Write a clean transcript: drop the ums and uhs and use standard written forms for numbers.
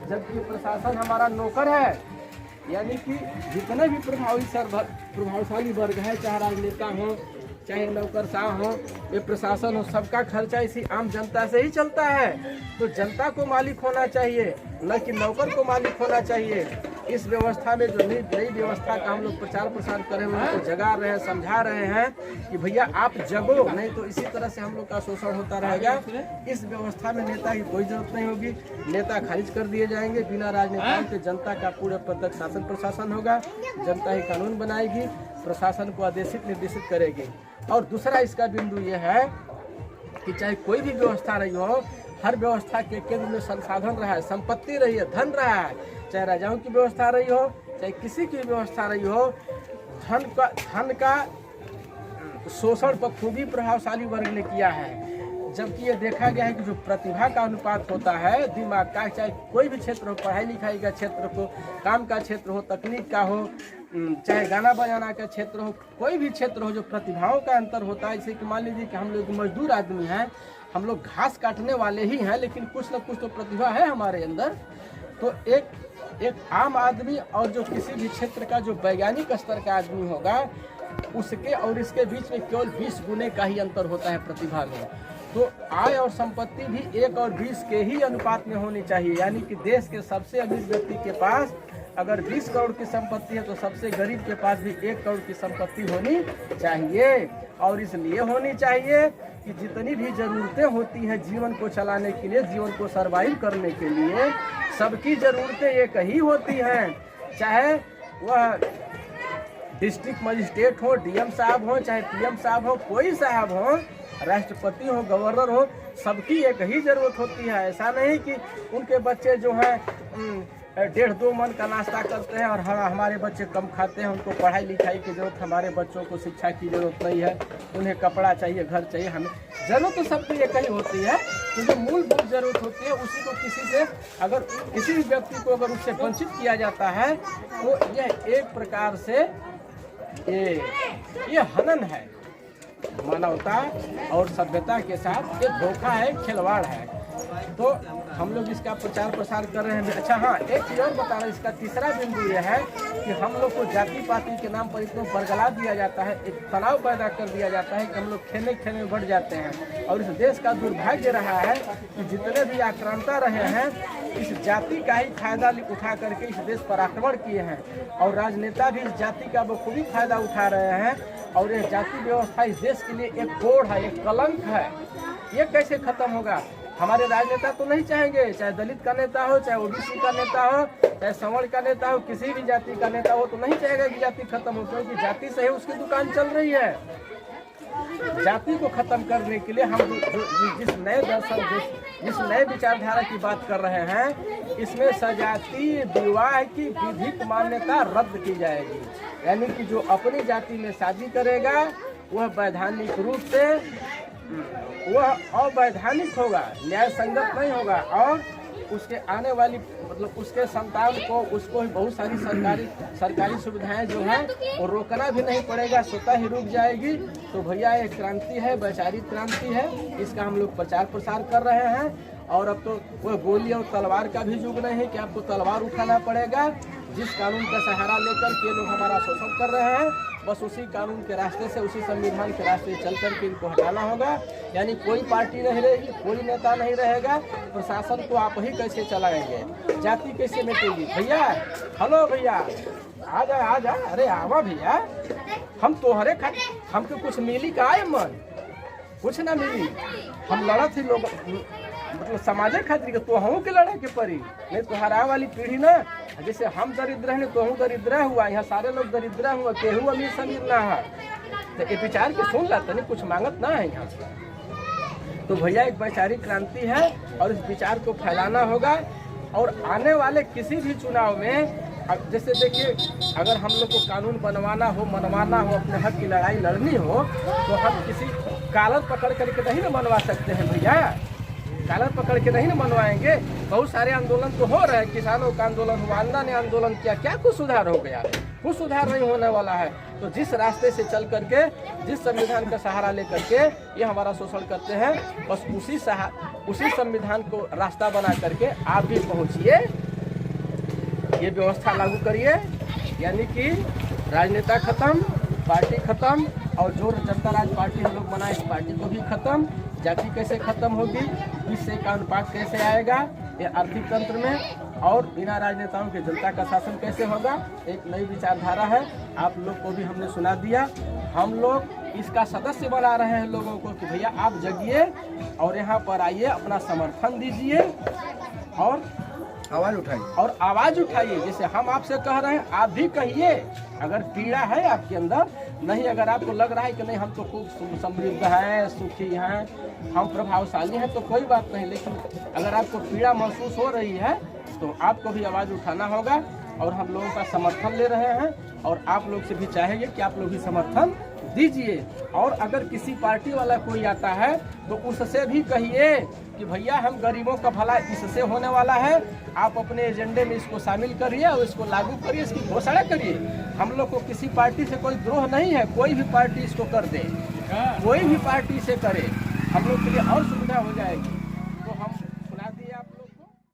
जबकि प्रशासन हमारा नौकर है। यानी कि जितने भी प्रभावशाली वर्ग है, चाहे राजनेता हो, चाहे नौकरशाह हो, ये प्रशासन हो, सबका खर्चा इसी आम जनता से ही चलता है। तो जनता को मालिक होना चाहिए, न कि नौकर को मालिक होना चाहिए। इस व्यवस्था में जो नई व्यवस्था का हम लोग प्रचार प्रसार कर रहे हैं, उनको जगा रहे हैं, समझा रहे हैं कि भैया आप जगो, नहीं तो इसी तरह से हम लोग का शोषण होता रहेगा। इस व्यवस्था में नेता की कोई जरूरत नहीं होगी, नेता खारिज कर दिए जाएंगे। बिना राजनेताओं के जनता का पूरे प्रत्यक्ष शासन प्रशासन होगा, जनता ही कानून बनाएगी, प्रशासन को आदेशित निर्देशित करेगी। और दूसरा इसका बिंदु यह है कि चाहे कोई भी व्यवस्था रही हो, हर व्यवस्था के केंद्र में संसाधन रहा है, संपत्ति रही है, धन रहा है। चाहे राजाओं की व्यवस्था रही हो, चाहे किसी की व्यवस्था रही हो, धन का शोषण बखूबी प्रभावशाली वर्ग ने किया है। जबकि ये देखा गया है कि जो प्रतिभा का अनुपात होता है, दिमाग का, चाहे कोई भी क्षेत्र हो, पढ़ाई लिखाई का क्षेत्र हो, काम का क्षेत्र हो, तकनीक का हो, चाहे गाना बजाना का क्षेत्र हो, कोई भी क्षेत्र हो, जो प्रतिभाओं का अंतर होता है। जैसे कि मान लीजिए कि हम लोग मजदूर आदमी हैं, हम लोग घास काटने वाले ही हैं, लेकिन कुछ न कुछ तो प्रतिभा है हमारे अंदर। तो एक आम आदमी और जो किसी भी क्षेत्र का जो वैज्ञानिक स्तर का आदमी होगा, उसके और इसके बीच में केवल 20 गुने का ही अंतर होता है प्रतिभा में। तो आय और संपत्ति भी 1 और 20 के ही अनुपात में होनी चाहिए। यानी कि देश के सबसे अमीर व्यक्ति के पास अगर 20 करोड़ की संपत्ति है, तो सबसे गरीब के पास भी 1 करोड़ की संपत्ति होनी चाहिए। और इसलिए होनी चाहिए कि जितनी भी ज़रूरतें होती हैं जीवन को चलाने के लिए, जीवन को सर्वाइव करने के लिए, सबकी ज़रूरतें एक ही होती हैं। चाहे वह डिस्ट्रिक्ट मजिस्ट्रेट हो, डीएम साहब हो, चाहे पीएम साहब हो, कोई साहब हो, राष्ट्रपति हो, गवर्नर हो, सबकी एक ही ज़रूरत होती है। ऐसा नहीं कि उनके बच्चे जो हैं 1.5-2 मन का नाश्ता करते हैं और हमारे बच्चे कम खाते हैं, उनको पढ़ाई लिखाई की जरूरत, हमारे बच्चों को शिक्षा की जरूरत नहीं है, उन्हें कपड़ा चाहिए, घर चाहिए। हमें जरूरत तो सबकी एक ही होती है, कि जो मूलभूत जरूरत होती है उसी को किसी से, अगर किसी भी व्यक्ति को अगर उससे वंचित किया जाता है, तो यह एक प्रकार से ये हनन है। मानवता और सभ्यता के साथ ये धोखा है, खिलवाड़ है। तो हम लोग इसका प्रचार प्रसार कर रहे हैं। अच्छा हाँ, एक चीज़ और बता रहे हैं, इसका तीसरा बिंदु यह है कि हम लोग को जाति पाति के नाम पर इतना बरगला दिया जाता है, एक तनाव पैदा कर दिया जाता है कि हम लोग खेने में बढ़ जाते हैं। और इस देश का दुर्भाग्य रहा है कि जितने भी आक्रांता रहे हैं, इस जाति का ही फायदा उठा करके इस देश पर आक्रमण किए हैं। और राजनेता भी इस जाति का बखूबी फायदा उठा रहे हैं। और यह जाति व्यवस्था इस देश के लिए एक कोढ़ है, एक कलंक है। ये कैसे खत्म होगा? हमारे राजनेता तो नहीं चाहेंगे, चाहे दलित का नेता हो, चाहे ओबीसी का नेता हो, चाहे संवर्ण का नेता हो, किसी भी जाति का नेता हो, तो नहीं चाहेगा कि जाति खत्म हो, क्योंकि जाति से ही उसकी दुकान चल रही है। जाति को खत्म करने के लिए हम जिस नए दर्शन, जिस नए विचारधारा की बात कर रहे हैं, इसमें सजातीय विवाह की विधिक मान्यता रद्द की जाएगी। यानी कि जो अपनी जाति में शादी करेगा वह वैधानिक रूप से वह अवैधानिक होगा, न्याय संगत नहीं होगा। और उसके आने वाली मतलब उसके संतान को, उसको बहुत सारी सरकारी सुविधाएं जो हैं वो रोकना भी नहीं पड़ेगा, स्वतः ही रुक जाएगी। तो भैया ये क्रांति है, वैचारिक क्रांति है, इसका हम लोग प्रचार प्रसार कर रहे हैं। और अब तो वह गोली और तलवार का भी युग नहीं है कि आपको तलवार उठाना पड़ेगा। जिस कानून का सहारा लेकर के लोग हमारा शोषण कर रहे हैं, बस उसी कानून के रास्ते से, उसी संविधान के रास्ते चल करके इनको हटाना होगा। यानी कोई पार्टी नहीं रहेगी, कोई नेता नहीं रहेगा, प्रशासन को आप ही कैसे चलाएंगे, जाति कैसे मिटेगी? भैया हेलो भैया, आ जा, अरे आवा भैया, हम तोहरे हमको कुछ मिली का आए मन, कुछ ना मिली। हम लड़त ही लोग मतलब समाज खातिर तो हम के लड़े के पड़ी, नहीं तो हरा वाली पीढ़ी ना, जैसे हम दरिद्र हैं तो हम दरिद्र हुआ, यहाँ सारे लोग दरिद्र हुआ, केहू अमीर समीर ना है। तो ये विचार के सुन लाता नहीं, कुछ मांगत ना है यहाँ से। तो भैया एक वैचारिक क्रांति है और इस विचार को फैलाना होगा। और आने वाले किसी भी चुनाव में जैसे देखिए, अगर हम लोग को कानून बनवाना हो, मनवाना हो, अपने हक की लड़ाई लड़नी हो, तो हम किसी कालर पकड़ करके नहीं ना मनवा सकते हैं भैया, कालर पकड़ के नहीं ना मनवाएंगे। बहुत सारे आंदोलन तो हो रहे हैं, किसानों का आंदोलन हुआ, अन्ना ने आंदोलन किया, क्या कुछ सुधार हो गया? कुछ सुधार नहीं होने वाला है। तो जिस रास्ते से चल करके, जिस संविधान का सहारा लेकर के ये हमारा शोषण करते हैं, बस उसी संविधान को रास्ता बना करके आप भी पहुँचिए ये व्यवस्था लागू करिए, यानी कि राजनेता खत्म, पार्टी खत्म, और जो जनता राज पार्टी हम लोग बनाए इस पार्टी को भी खत्म। जाति कैसे खत्म होगी, 20 से का अनुपात कैसे आएगा ये आर्थिक तंत्र में, और बिना राजनेताओं के जनता का शासन कैसे होगा, एक नई विचारधारा है। आप लोग को भी हमने सुना दिया। हम लोग इसका सदस्य बना रहे हैं लोगों को कि भैया आप जगिए और यहाँ पर आइए, अपना समर्थन दीजिए और आवाज़ उठाइए। जैसे हम आपसे कह रहे हैं आप भी कहिए। अगर पीड़ा है आपके अंदर, नहीं अगर आपको लग रहा है कि नहीं हम तो खूब समृद्ध हैं, सुखी हैं, हम प्रभावशाली हैं, तो कोई बात नहीं, लेकिन अगर आपको पीड़ा महसूस हो रही है तो आपको भी आवाज़ उठाना होगा। और हम लोगों का समर्थन ले रहे हैं और आप लोग से भी चाहेंगे कि आप लोग भी समर्थन दीजिए। और अगर किसी पार्टी वाला कोई आता है तो उससे भी कहिए कि भैया हम गरीबों का भला इससे होने वाला है, आप अपने एजेंडे में इसको शामिल करिए और इसको लागू करिए, इसकी घोषणा करिए। हम लोग को किसी पार्टी से कोई द्रोह नहीं है, कोई भी पार्टी इसको कर दे, कोई भी पार्टी से करे, हम लोग के लिए और सुविधा हो जाएगी।